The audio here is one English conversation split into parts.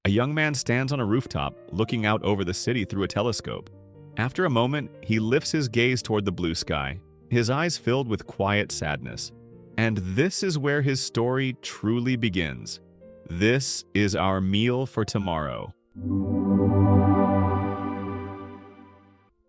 A young man stands on a rooftop, looking out over the city through a telescope. After a moment, he lifts his gaze toward the blue sky, his eyes filled with quiet sadness. And this is where his story truly begins. This is our meal for tomorrow.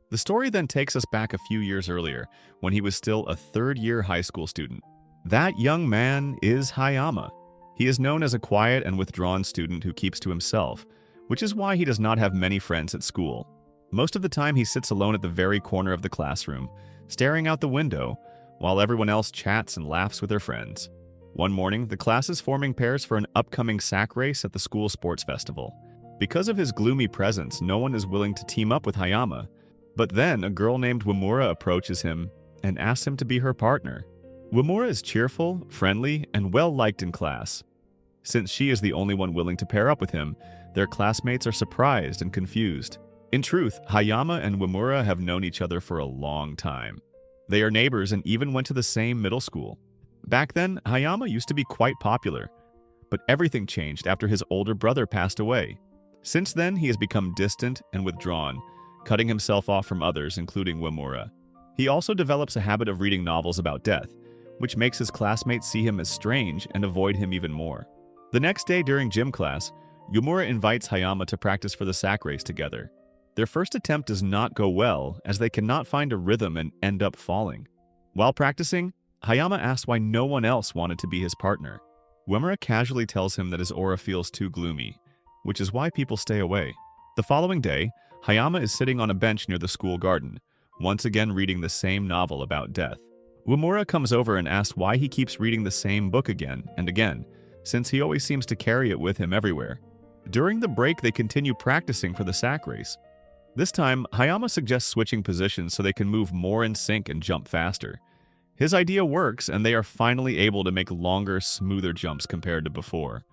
The story then takes us back a few years earlier, when he was still a third-year high school student. That young man is Hayama. He is known as a quiet and withdrawn student who keeps to himself, which is why he does not have many friends at school. Most of the time he sits alone at the very corner of the classroom, staring out the window, while everyone else chats and laughs with their friends. One morning, the class is forming pairs for an upcoming sack race at the school sports festival. Because of his gloomy presence, no one is willing to team up with Hayama. But then, a girl named Wimura approaches him and asks him to be her partner. Wimura is cheerful, friendly, and well-liked in class. Since she is the only one willing to pair up with him, their classmates are surprised and confused. In truth, Hayama and Wimura have known each other for a long time. They are neighbors and even went to the same middle school. Back then, Hayama used to be quite popular, but everything changed after his older brother passed away. Since then, he has become distant and withdrawn, cutting himself off from others, including Wimura. He also develops a habit of reading novels about death, which makes his classmates see him as strange and avoid him even more. The next day during gym class, Wimura invites Hayama to practice for the sack race together. Their first attempt does not go well, as they cannot find a rhythm and end up falling. While practicing, Hayama asks why no one else wanted to be his partner. Wimura casually tells him that his aura feels too gloomy, which is why people stay away. The following day, Hayama is sitting on a bench near the school garden, once again reading the same novel about death. Wimura comes over and asks why he keeps reading the same book again and again, since he always seems to carry it with him everywhere. During the break, they continue practicing for the sack race. This time, Hayama suggests switching positions so they can move more in sync and jump faster. His idea works, and they are finally able to make longer, smoother jumps compared to before.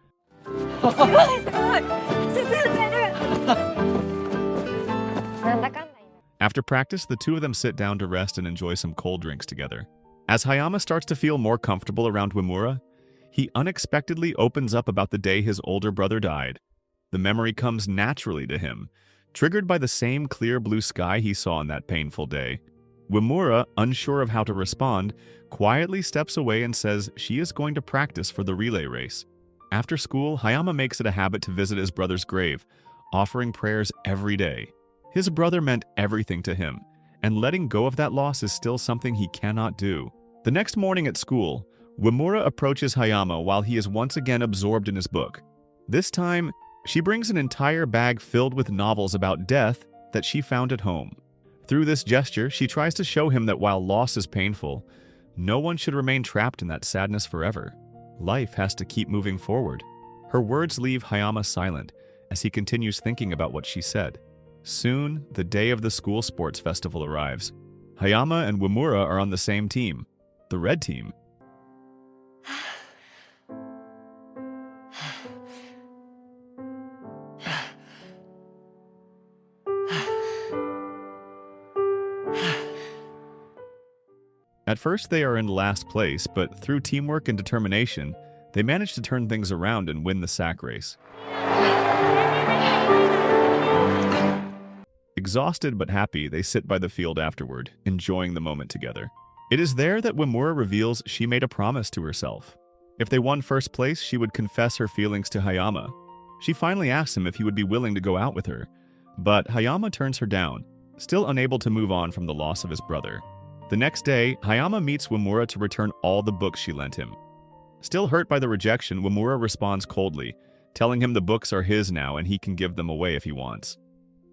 After practice, the two of them sit down to rest and enjoy some cold drinks together. As Hayama starts to feel more comfortable around Wimura, he unexpectedly opens up about the day his older brother died. The memory comes naturally to him, triggered by the same clear blue sky he saw on that painful day. Wimura, unsure of how to respond, quietly steps away and says she is going to practice for the relay race. After school, Hayama makes it a habit to visit his brother's grave, offering prayers every day. His brother meant everything to him, and letting go of that loss is still something he cannot do. The next morning at school, Wimura approaches Hayama while he is once again absorbed in his book. This time, she brings an entire bag filled with novels about death that she found at home. Through this gesture, she tries to show him that while loss is painful, no one should remain trapped in that sadness forever. Life has to keep moving forward. Her words leave Hayama silent as he continues thinking about what she said. Soon, the day of the school sports festival arrives. Hayama and Wimura are on the same team, the red team. At first, they are in last place, but through teamwork and determination, they manage to turn things around and win the sack race. Exhausted but happy, they sit by the field afterward, enjoying the moment together. It is there that Wimura reveals she made a promise to herself. If they won first place, she would confess her feelings to Hayama. She finally asks him if he would be willing to go out with her, but Hayama turns her down, still unable to move on from the loss of his brother. The next day, Hayama meets Wimura to return all the books she lent him. Still hurt by the rejection, Wimura responds coldly, telling him the books are his now and he can give them away if he wants.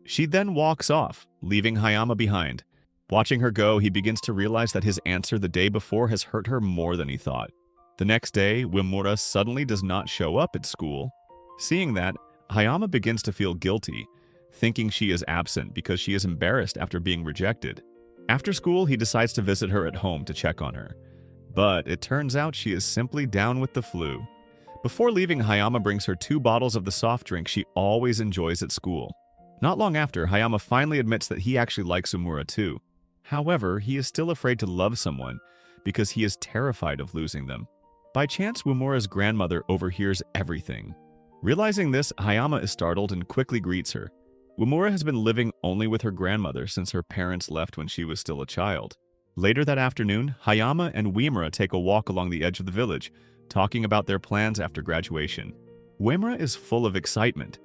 She then walks off, leaving Hayama behind. Watching her go, he begins to realize that his answer the day before has hurt her more than he thought. The next day, Wimura suddenly does not show up at school. Seeing that, Hayama begins to feel guilty, thinking she is absent because she is embarrassed after being rejected. After school, he decides to visit her at home to check on her. But it turns out she is simply down with the flu. Before leaving, Hayama brings her 2 bottles of the soft drink she always enjoys at school. Not long after, Hayama finally admits that he actually likes Wimura too. However, he is still afraid to love someone because he is terrified of losing them. By chance, Wimura's grandmother overhears everything. Realizing this, Hayama is startled and quickly greets her. Wimura has been living only with her grandmother since her parents left when she was still a child. Later that afternoon, Hayama and Wimura take a walk along the edge of the village, talking about their plans after graduation. Wimura is full of excitement,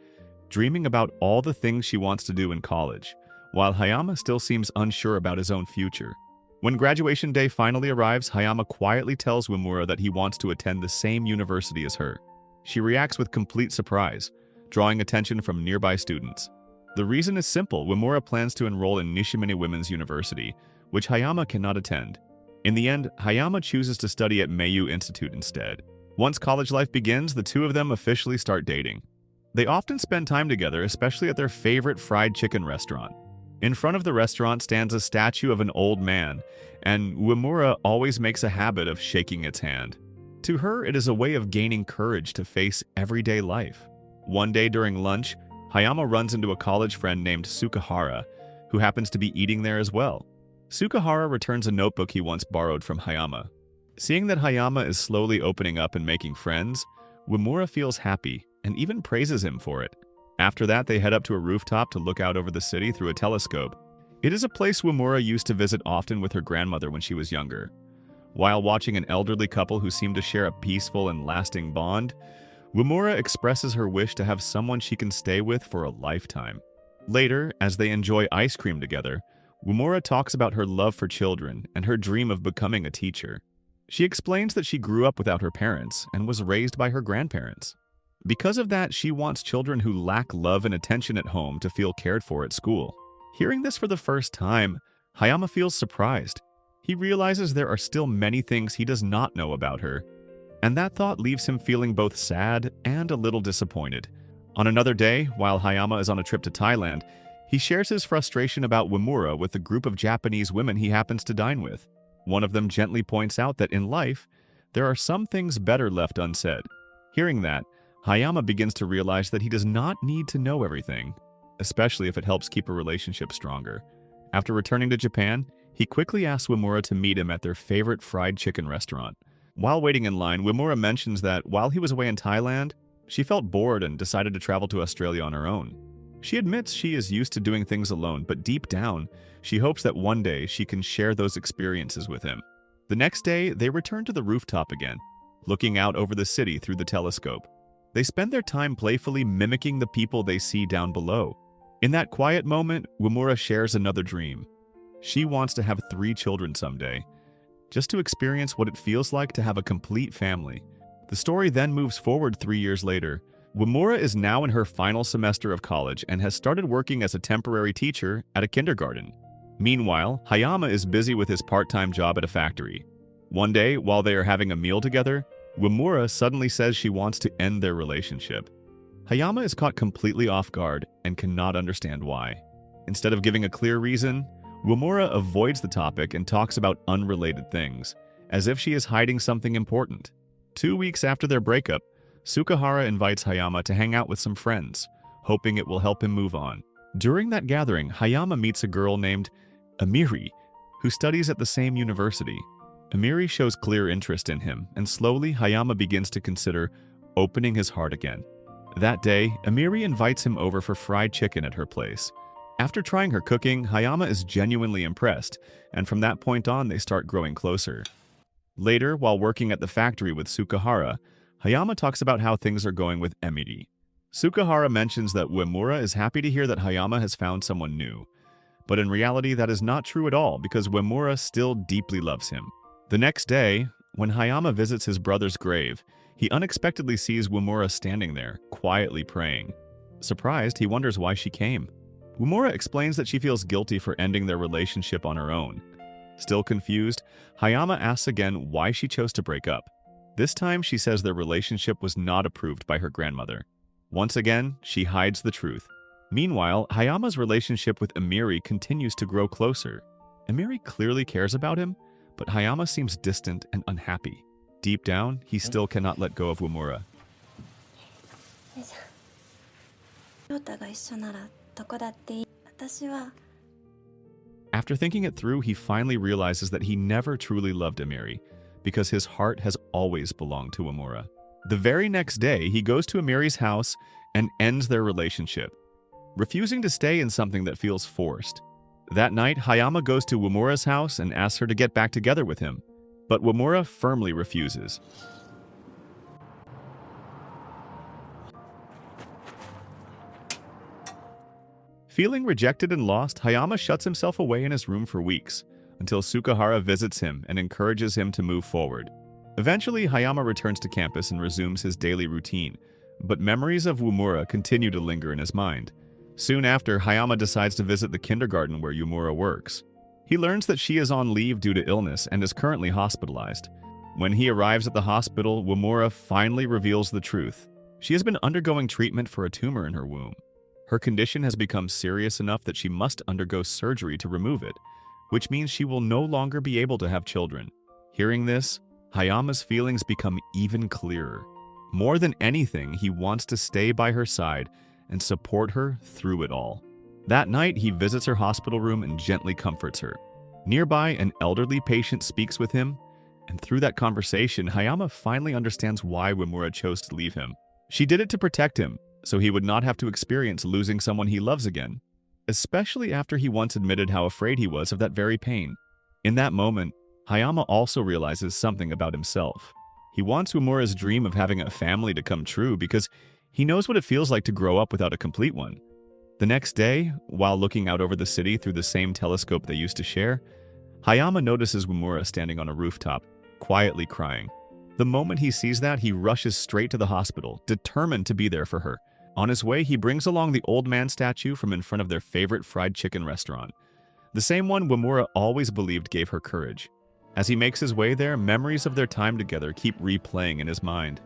dreaming about all the things she wants to do in college, while Hayama still seems unsure about his own future. When graduation day finally arrives, Hayama quietly tells Wimura that he wants to attend the same university as her. She reacts with complete surprise, drawing attention from nearby students. The reason is simple: Wimura plans to enroll in Nishimine Women's University, which Hayama cannot attend. In the end, Hayama chooses to study at Meiyu Institute instead. Once college life begins, the two of them officially start dating. They often spend time together, especially at their favorite fried chicken restaurant. In front of the restaurant stands a statue of an old man, and Wimura always makes a habit of shaking its hand. To her, it is a way of gaining courage to face everyday life. One day during lunch, Hayama runs into a college friend named Sukahara, who happens to be eating there as well. Sukahara returns a notebook he once borrowed from Hayama. Seeing that Hayama is slowly opening up and making friends, Wimura feels happy and even praises him for it. After that, they head up to a rooftop to look out over the city through a telescope. It is a place Wimura used to visit often with her grandmother when she was younger. While watching an elderly couple who seem to share a peaceful and lasting bond, Wimura expresses her wish to have someone she can stay with for a lifetime. Later, as they enjoy ice cream together, Wimura talks about her love for children and her dream of becoming a teacher. She explains that she grew up without her parents and was raised by her grandparents. Because of that, she wants children who lack love and attention at home to feel cared for at school. Hearing this for the first time, Hayama feels surprised. He realizes there are still many things he does not know about her, and that thought leaves him feeling both sad and a little disappointed. On another day, while Hayama is on a trip to Thailand, he shares his frustration about Wimura with a group of Japanese women he happens to dine with. One of them gently points out that in life, there are some things better left unsaid. Hearing that, Hayama begins to realize that he does not need to know everything, especially if it helps keep a relationship stronger. After returning to Japan, he quickly asks Wimura to meet him at their favorite fried chicken restaurant. While waiting in line, Wimura mentions that while he was away in Thailand, she felt bored and decided to travel to Australia on her own. She admits she is used to doing things alone, but deep down, she hopes that one day she can share those experiences with him. The next day, they return to the rooftop again, looking out over the city through the telescope. They spend their time playfully mimicking the people they see down below. In that quiet moment, Wimura shares another dream. She wants to have 3 children someday, just to experience what it feels like to have a complete family. The story then moves forward 3 years later. Wimura is now in her final semester of college and has started working as a temporary teacher at a kindergarten. Meanwhile, Hayama is busy with his part-time job at a factory. One day, while they are having a meal together, Wimura suddenly says she wants to end their relationship. Hayama is caught completely off guard and cannot understand why. Instead of giving a clear reason, Wimura avoids the topic and talks about unrelated things, as if she is hiding something important. 2 weeks after their breakup, Sukahara invites Hayama to hang out with some friends, hoping it will help him move on. During that gathering, Hayama meets a girl named Amiri, who studies at the same university. Amiri shows clear interest in him, and slowly Hayama begins to consider opening his heart again. That day, Amiri invites him over for fried chicken at her place. After trying her cooking, Hayama is genuinely impressed, and from that point on they start growing closer. Later, while working at the factory with Sukahara, Hayama talks about how things are going with Amiri. Sukahara mentions that Wimura is happy to hear that Hayama has found someone new. But in reality, that is not true at all, because Wimura still deeply loves him. The next day, when Hayama visits his brother's grave, he unexpectedly sees Wimura standing there, quietly praying. Surprised, he wonders why she came. Wimura explains that she feels guilty for ending their relationship on her own. Still confused, Hayama asks again why she chose to break up. This time, she says their relationship was not approved by her grandmother. Once again, she hides the truth. Meanwhile, Hayama's relationship with Amiri continues to grow closer. Amiri clearly cares about him, but Hayama seems distant and unhappy. Deep down, he still cannot let go of Wimura. After thinking it through, he finally realizes that he never truly loved Amiri, because his heart has always belonged to Wimura. The very next day, he goes to Amiri's house and ends their relationship, refusing to stay in something that feels forced. That night, Hayama goes to Wamura's house and asks her to get back together with him, but Wamura firmly refuses. Feeling rejected and lost, Hayama shuts himself away in his room for weeks, until Sukahara visits him and encourages him to move forward. Eventually, Hayama returns to campus and resumes his daily routine, but memories of Wamura continue to linger in his mind. Soon after, Hayama decides to visit the kindergarten where Wamura works. He learns that she is on leave due to illness and is currently hospitalized. When he arrives at the hospital, Wamura finally reveals the truth. She has been undergoing treatment for a tumor in her womb. Her condition has become serious enough that she must undergo surgery to remove it, which means she will no longer be able to have children. Hearing this, Hayama's feelings become even clearer. More than anything, he wants to stay by her side and support her through it all. That night, he visits her hospital room and gently comforts her. Nearby, an elderly patient speaks with him, and through that conversation, Hayama finally understands why Wamura chose to leave him. She did it to protect him, so he would not have to experience losing someone he loves again, especially after he once admitted how afraid he was of that very pain. In that moment, Hayama also realizes something about himself. He wants Wamura's dream of having a family to come true because he knows what it feels like to grow up without a complete one. The next day, while looking out over the city through the same telescope they used to share, Hayama notices Wamura standing on a rooftop, quietly crying. The moment he sees that, he rushes straight to the hospital, determined to be there for her. On his way, he brings along the old man statue from in front of their favorite fried chicken restaurant, the same one Wamura always believed gave her courage. As he makes his way there, memories of their time together keep replaying in his mind.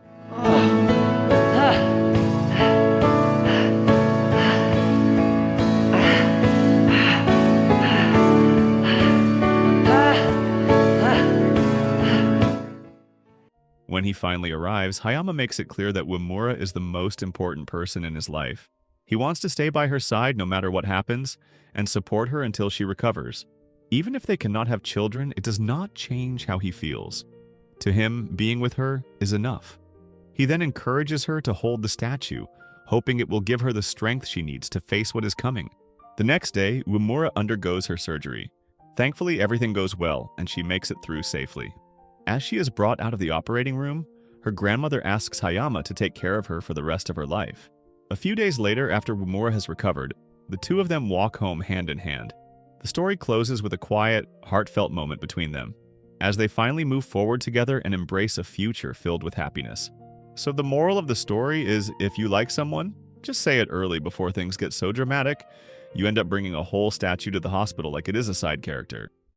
When he finally arrives, Hayama makes it clear that Wamura is the most important person in his life. He wants to stay by her side no matter what happens, and support her until she recovers. Even if they cannot have children, it does not change how he feels. To him, being with her is enough. He then encourages her to hold the statue, hoping it will give her the strength she needs to face what is coming. The next day, Wamura undergoes her surgery. Thankfully, everything goes well, and she makes it through safely. As she is brought out of the operating room, her grandmother asks Hayama to take care of her for the rest of her life. A few days later, after Wamura has recovered, the two of them walk home hand in hand. The story closes with a quiet, heartfelt moment between them, as they finally move forward together and embrace a future filled with happiness. So the moral of the story is, if you like someone, just say it early before things get so dramatic, you end up bringing a whole statue to the hospital like it is a side character.